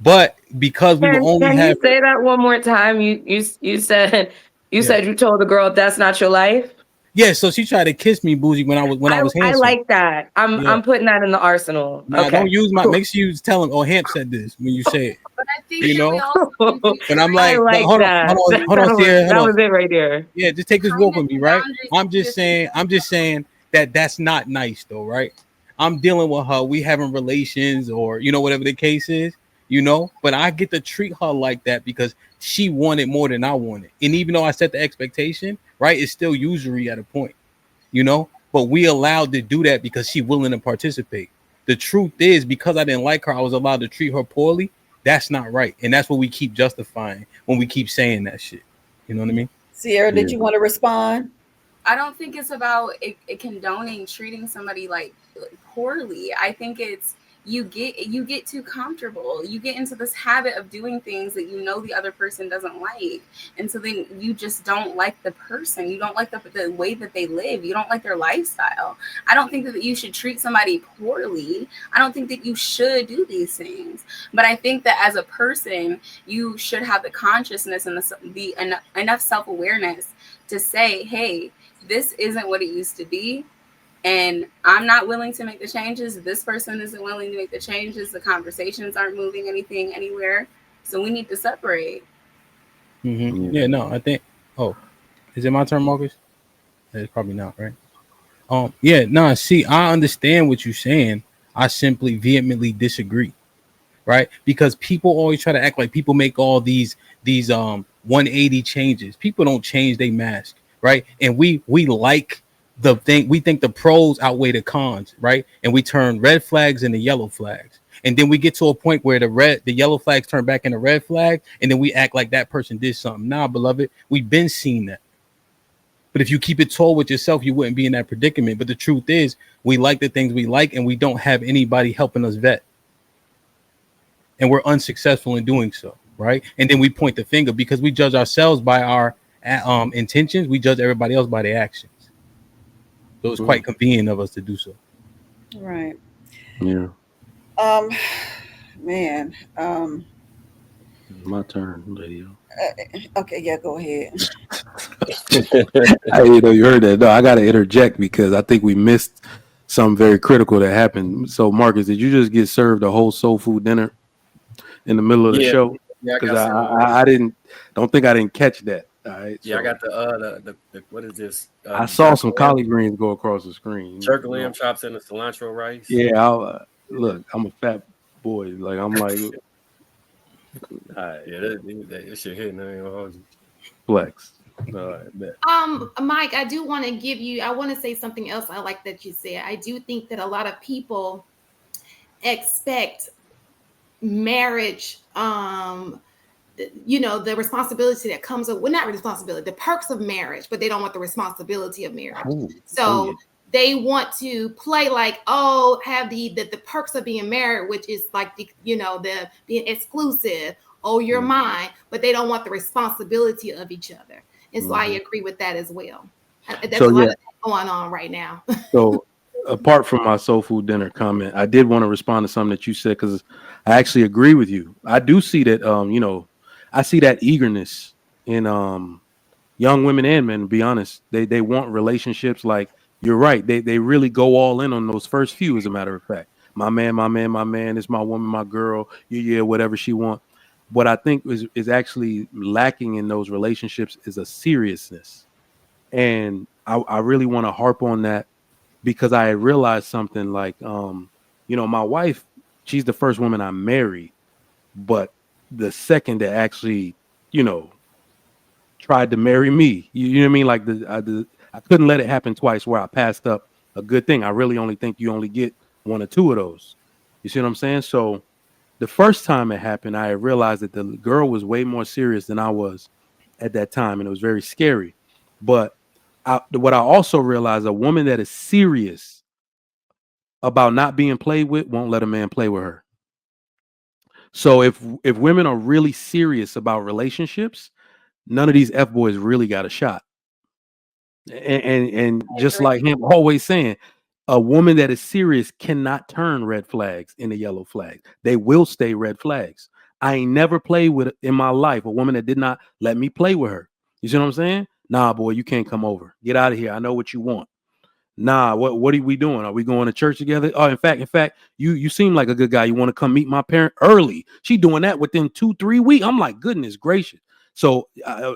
But because we will only Can you have say that one more time? You said yeah. you told the girl that's not your life. Yeah, so she tried to kiss me, bougie, when I was I handsome. like that. Yeah. I'm putting that in the arsenal. Nah, don't Okay, use my. cool. Make sure you tell him. Oh, Hamp said this when you say it. But I think You that we know. also need But I'm I like, but like that. hold on, Sierra, hold That on. was it right there. Yeah, just take this walk kindness with me, and right? boundaries exist. I'm just saying that that's not nice, though, right? I'm dealing with her. We having relations, or whatever the case is, But I get to treat her like that because she wanted more than I wanted, and even though I set the expectation, right, it's still usury at a point, But we allowed to do that because she willing to participate. The truth is, because I didn't like her, I was allowed to treat her poorly. That's not right, and that's what we keep justifying when we keep saying that shit. You know what I mean? Sierra, Yeah. did you want to respond? I don't think it's about it condoning treating somebody like poorly. I think it's you get too comfortable. You get into this habit of doing things that the other person doesn't like, and so then you just don't like the person. You don't like the way that they live. You don't like their lifestyle. I don't think that you should treat somebody poorly. I don't think that you should do these things. But I think that as a person, you should have the consciousness and enough self-awareness to say, hey, this isn't what it used to be, and I'm not willing to make the changes. This person isn't willing to make the changes. The conversations aren't moving anything anywhere, so we need to separate. Mm-hmm. Yeah. Yeah, no, I think. Oh, is it my turn, Marcus? It's probably not, right? Yeah, no. See, I understand what you're saying. I simply vehemently disagree, right? Because people always try to act like people make all these 180 changes. People don't change they mask, right? And we like the thing. We think the pros outweigh the cons, right? And we turn red flags into yellow flags. And then we get to a point where the yellow flags turn back into red flag, and then we act like that person did something. Nah, beloved, we've been seeing that. But if you keep it tall with yourself, you wouldn't be in that predicament. But the truth is, we like the things we like, and we don't have anybody helping us vet, and we're unsuccessful in doing so, right? And then we point the finger because we judge ourselves by our intentions. We judge everybody else by their actions. So it's quite convenient of us to do so. Right. Yeah. Um, man. My turn, lady. Okay, yeah, go ahead. You heard that. No, I got to interject because I think we missed something very critical that happened. So, Marcus, did you just get served a whole soul food dinner in the middle of the show? Yeah, Because I don't think I didn't catch that. All right. Yeah, so I got the what is this? I saw some collard greens go across the screen. Turkey lamb chops and the cilantro rice. Yeah, look, I'm a fat boy. Like I'm like Yeah, that shit hitting. I ain't gonna hold you. flex. All right, bet. Mike, I do want to give you. I want to say something else. I like that you said. I do think that a lot of people expect marriage. The responsibility that comes with, well, not responsibility, the perks of marriage, but they don't want the responsibility of marriage. So they want to play like, have the perks of being married, which is like the being exclusive. Oh, you're mine, but they don't want the responsibility of each other. And so I agree with that as well. That's a lot of that going on right now. So apart from my soul food dinner comment, I did want to respond to something that you said because I actually agree with you. I do see that, I see that eagerness in young women and men. To be honest, they want relationships. Like you're right, they really go all in on those first few. As a matter of fact, my man is my woman, my girl. Yeah, whatever she want. What I think is actually lacking in those relationships is a seriousness, and I really want to harp on that because I had realized something like, my wife, she's the first woman I married, but the second that actually, tried to marry me, you know what I mean? Like I couldn't let it happen twice where I passed up a good thing. I really only think you only get one or two of those. You see what I'm saying? So the first time it happened, I realized that the girl was way more serious than I was at that time, and it was very scary. But what I also realized, a woman that is serious about not being played with won't let a man play with her. So if women are really serious about relationships, none of these F boys really got a shot. And just like him always saying, a woman that is serious cannot turn red flags into yellow flags. They will stay red flags. I ain't never played with in my life a woman that did not let me play with her. You see what I'm saying? Nah, boy, you can't come over. Get out of here. I know what you want. Nah, what are we doing? Are we going to church together? Oh, in fact, you seem like a good guy. You want to come meet my parent early? She doing that within 2-3 weeks. I'm like, goodness gracious. So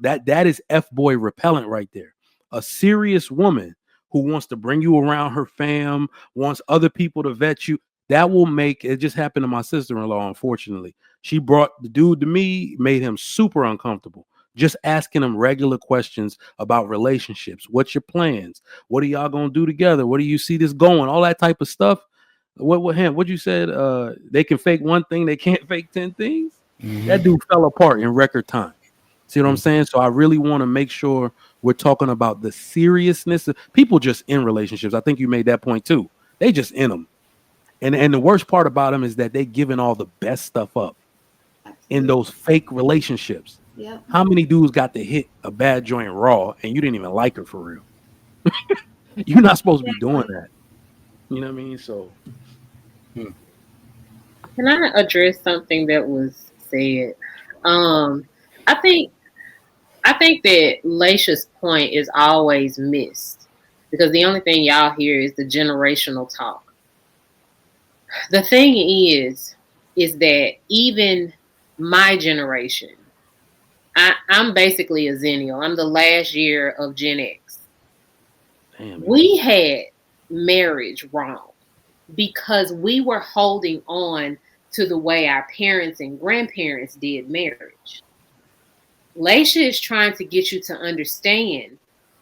that is F-boy repellent right there. A serious woman who wants to bring you around her fam, wants other people to vet you. That will make it. Just happened to my sister-in-law. Unfortunately, she brought the dude to me, made him super uncomfortable. Just asking him regular questions about relationships. What's your plans? What are y'all gonna do together? What do you see this going? All that type of stuff. What you said? They can fake one thing, they can't fake 10 things. Mhm. That dude fell apart in record time. See what I'm saying? So I really want to make sure we're talking about the seriousness of people just in relationships. I think you made that point too. They just in them. And the worst part about them is that they giving all the best stuff up in those fake relationships. Yep. How many dudes got to hit a bad joint raw and you didn't even like her for real? You're not supposed to be doing that. You know what I mean? So Can I address something that was said? I think that Laisha's point is always missed because the only thing y'all hear is the generational talk. The thing is that even my generation, I'm basically a Zennial. I'm the last year of Gen X. damn, We had marriage wrong because we were holding on to the way our parents and grandparents did marriage. Laisha is trying to get you to understand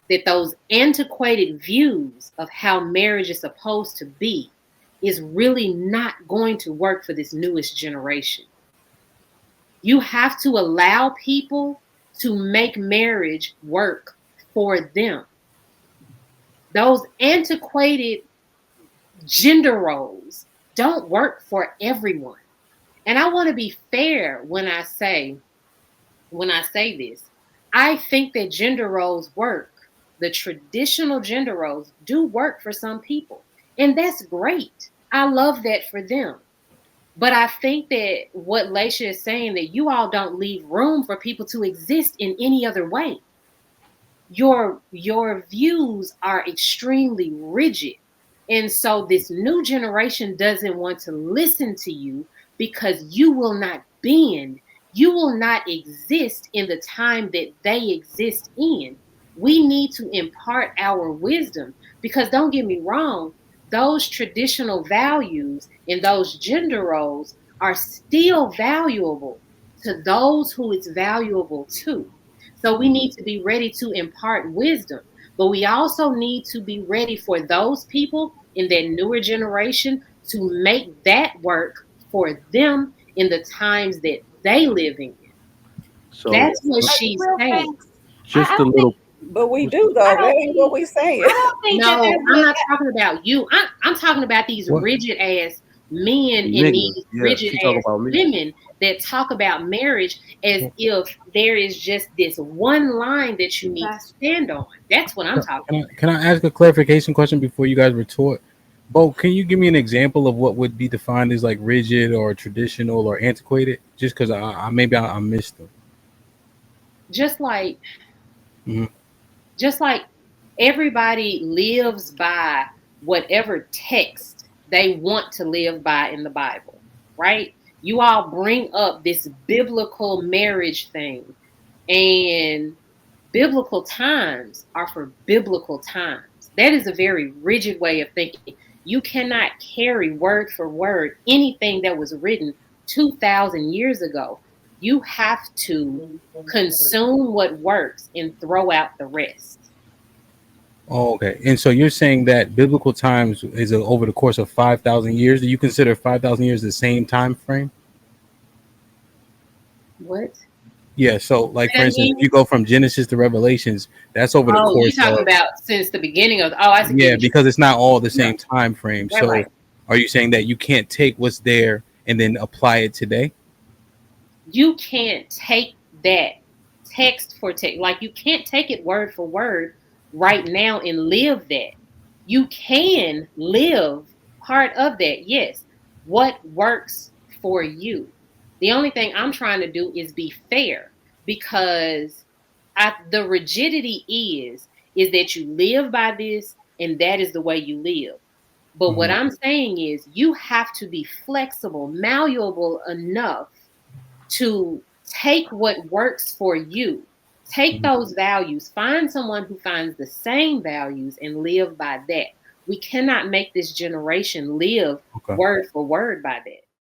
that those antiquated views of how marriage is supposed to be is really not going to work for this newest generation. You have to allow people to make marriage work for them. Those antiquated gender roles don't work for everyone. And I want to be fair when I say this. I think that gender roles work. The traditional gender roles do work for some people. And that's great. I love that for them. But I think that what Laisha is saying, that you all don't leave room for people to exist in any other way. Your views are extremely rigid. And so this new generation doesn't want to listen to you because you will not bend. You will not exist in the time that they exist in. We need to impart our wisdom because don't get me wrong, those traditional values and those gender roles are still valuable to those who it's valuable to. So we need to be ready to impart wisdom, but we also need to be ready for those people in that newer generation to make that work for them in the times that they living in. so That's what she's saying. just a little. But we do though. That ain't what we saying. I don't think No, that I'm not talking about you. I'm talking about these What? rigid ass men and Niggas. these Yeah, rigid she talk ass about me. women that talk about marriage as if there is just this one line that you need to stand on. That's what I'm talking about. Can I ask a clarification question before you guys retort? Bo, can you give me an example of what would be defined as like rigid or traditional or antiquated? Just because I missed them. Just like Mhm. just like everybody lives by whatever text they want to live by in the Bible, right? You all bring up this biblical marriage thing, and biblical times are for biblical times. That is a very rigid way of thinking. You cannot carry word for word anything that was written 2,000 years ago. You have to consume what works and throw out the rest. Oh, okay. And so you're saying that biblical times is over the course of 5,000 years. Do you consider 5,000 years the same time frame? What? Yeah. So, like for Say that instance, again? if you go from Genesis to Revelations, that's over the Oh, you're course talking of about since the beginning of, oh, I see. yeah, because it's not all the same time frame. Right, So, right. are you saying that you can't take what's there and then apply it today? You can't take that text for text. Like, you can't take it word for word right now and live that. You can live part of that, yes. What works for you? The only thing I'm trying to do is be fair, because the rigidity is that you live by this and that is the way you live. But what I'm saying is you have to be flexible, malleable enough to take what works for you. Take those values, find someone who finds the same values and live by that. We cannot make this generation live word for word by that.